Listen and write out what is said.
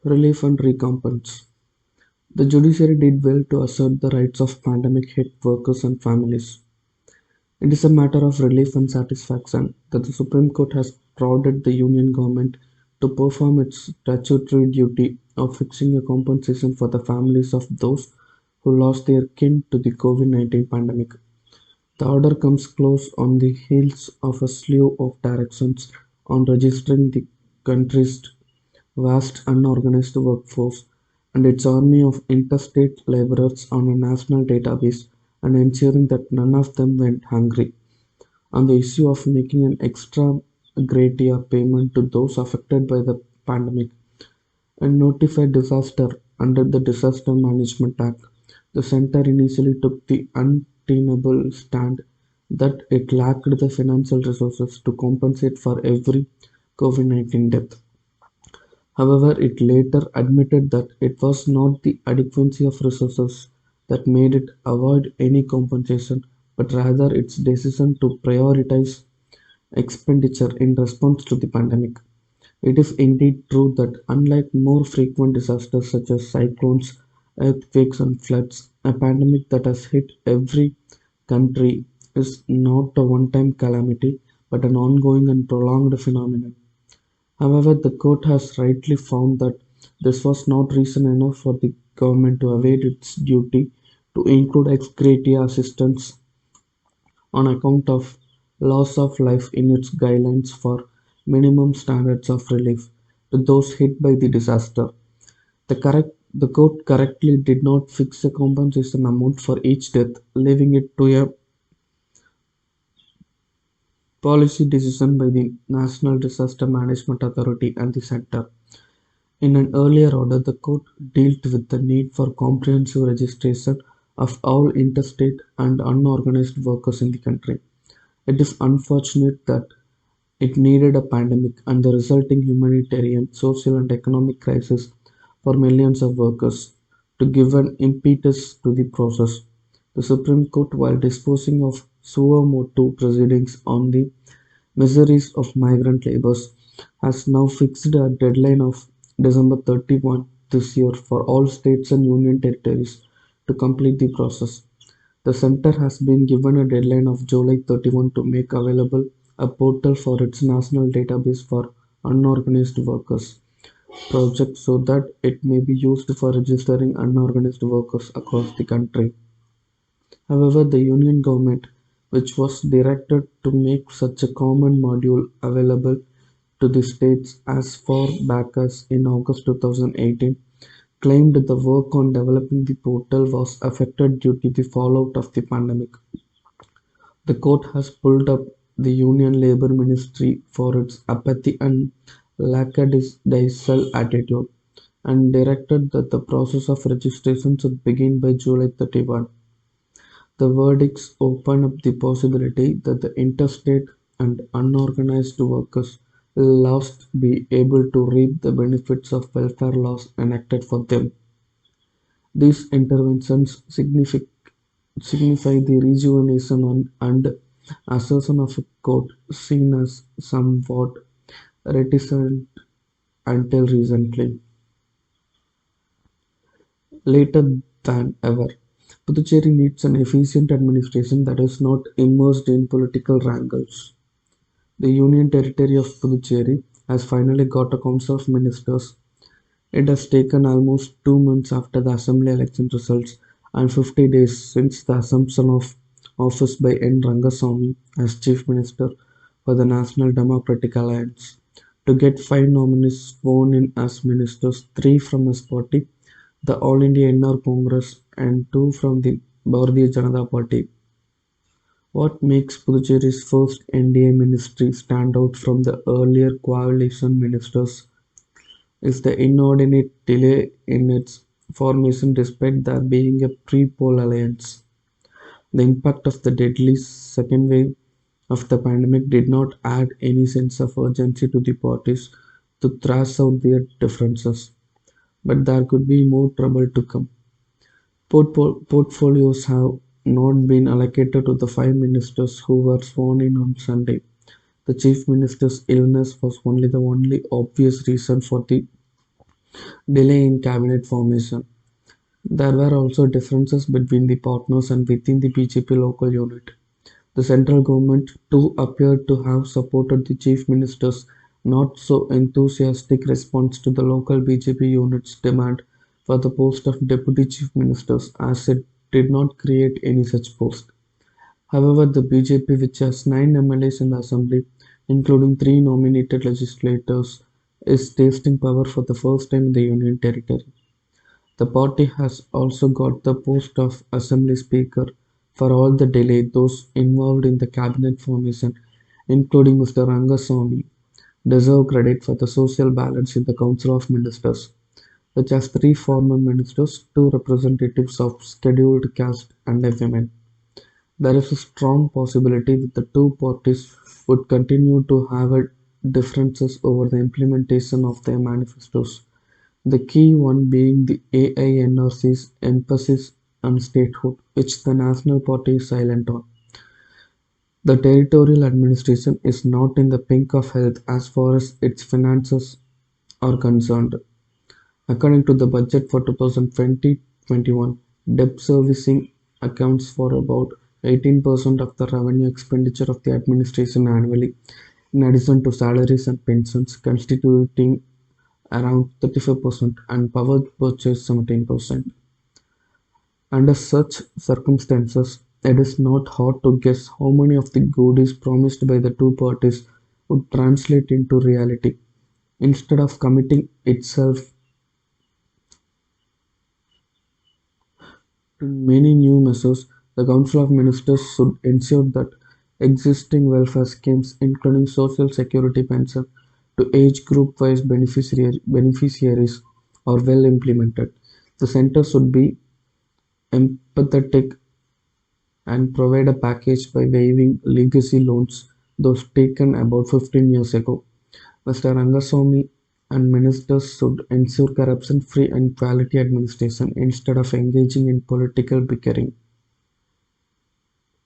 Relief and recompense. The judiciary did well to assert the rights of pandemic hit workers and families. It is a matter of relief and satisfaction that the Supreme Court has prodded the Union government to perform its statutory duty of fixing a compensation for the families of those who lost their kin to the COVID-19 pandemic. The order comes close on the heels of a slew of directions on registering the country's vast unorganized workforce and its army of interstate laborers on a national database and ensuring that none of them went hungry. On the issue of making an extra gratia payment to those affected by the pandemic and notified disaster under the Disaster Management Act, the center initially took the untenable stand that it lacked the financial resources to compensate for every COVID-19 death. However, it later admitted that it was not the adequacy of resources that made it avoid any compensation, but rather its decision to prioritize expenditure in response to the pandemic. It is indeed true that unlike more frequent disasters such as cyclones, earthquakes, and floods, a pandemic that has hit every country is not a one time calamity but an ongoing and prolonged phenomenon. However, the court has rightly found that this was not reason enough for the government to evade its duty to include ex gratia assistance on account of loss of life in its guidelines for minimum standards of relief to those hit by the disaster. The court correctly did not fix a compensation amount for each death, leaving it to a policy decision by the National Disaster Management Authority and the center. In an earlier order, the court dealt with the need for comprehensive registration of all interstate and unorganized workers in the country. It is unfortunate that it needed a pandemic and the resulting humanitarian, social, and economic crisis for millions of workers to give an impetus to the process. The Supreme Court, while disposing of suo motu proceedings on the miseries of migrant laborers, has now fixed a deadline of December 31 this year for all states and union territories to complete the process. The center has been given a deadline of July 31 to make available a portal for its national database for unorganized workers project so that it may be used for registering unorganized workers across the country. However, the Union government, which was directed to make such a common module available to the states as far back as in August 2018, claimed the work on developing the portal was affected due to the fallout of the pandemic. The court has pulled up the Union Labour Ministry for its apathy and lackadaisical attitude, and directed that the process of registration should begin by July 31. The verdicts open up the possibility that the interstate and unorganized workers will last be able to reap the benefits of welfare laws enacted for them. These interventions signify the rejuvenation and assertion of a court seen as somewhat reticent until recently. Later than ever, Puducherry needs an efficient administration that is not immersed in political wrangles. The Union Territory of Puducherry has finally got a council of ministers. It has taken almost 2 months after the assembly election results and 50 days since the assumption of office by N. Rangasamy as Chief Minister for the National Democratic Alliance to get 5 nominees sworn in as ministers, 3 from his party, the All India NR Congress, and 2 from the Bharatiya Janata Party. What makes Puducherry's first NDA ministry stand out from the earlier coalition ministers is the inordinate delay in its formation despite there being a pre-poll alliance. The impact of the deadly second wave of the pandemic did not add any sense of urgency to the parties to thrash out their differences, but there could be more trouble to come. Portfolios have not been allocated to the 5 ministers who were sworn in on Sunday. The chief minister's illness was only the only obvious reason for the delay in cabinet formation. There were also differences between the partners and within the BJP local unit. The central government too appeared to have supported the chief minister's not so enthusiastic response to the local BJP unit's demand for the post of deputy chief ministers, as it did not create any such post. However, the BJP, which has 9 MLAs in the assembly, including 3 nominated legislators, is tasting power for the first time in the union territory. The party has also got the post of Assembly Speaker. For all the delay, those involved in the cabinet formation, including Mr. Rangaswamy, deserve credit for the social balance in the Council of Ministers, which has 3 former ministers, 2 representatives of scheduled caste, and a woman. There is a strong possibility that the two parties would continue to have differences over the implementation of their manifestos, the key one being the AINRC's emphasis on statehood, which the National Party is silent on. The territorial administration is not in the pink of health as far as its finances are concerned. According to the budget for 2020-21, debt servicing accounts for about 18% of the revenue expenditure of the administration annually, in addition to salaries and pensions constituting around 35% and power purchase 17%. Under such circumstances, it is not hard to guess how many of the goodies promised by the two parties would translate into reality. Instead of committing itself to many new measures, the Council of Ministers should ensure that existing welfare schemes, including Social Security pension to age group wise beneficiaries, are well implemented. The centre should be empathetic and provide a package by waiving legacy loans, those taken about 15 years ago. Mr. Rangaswamy and ministers should ensure corruption free and quality administration instead of engaging in political bickering.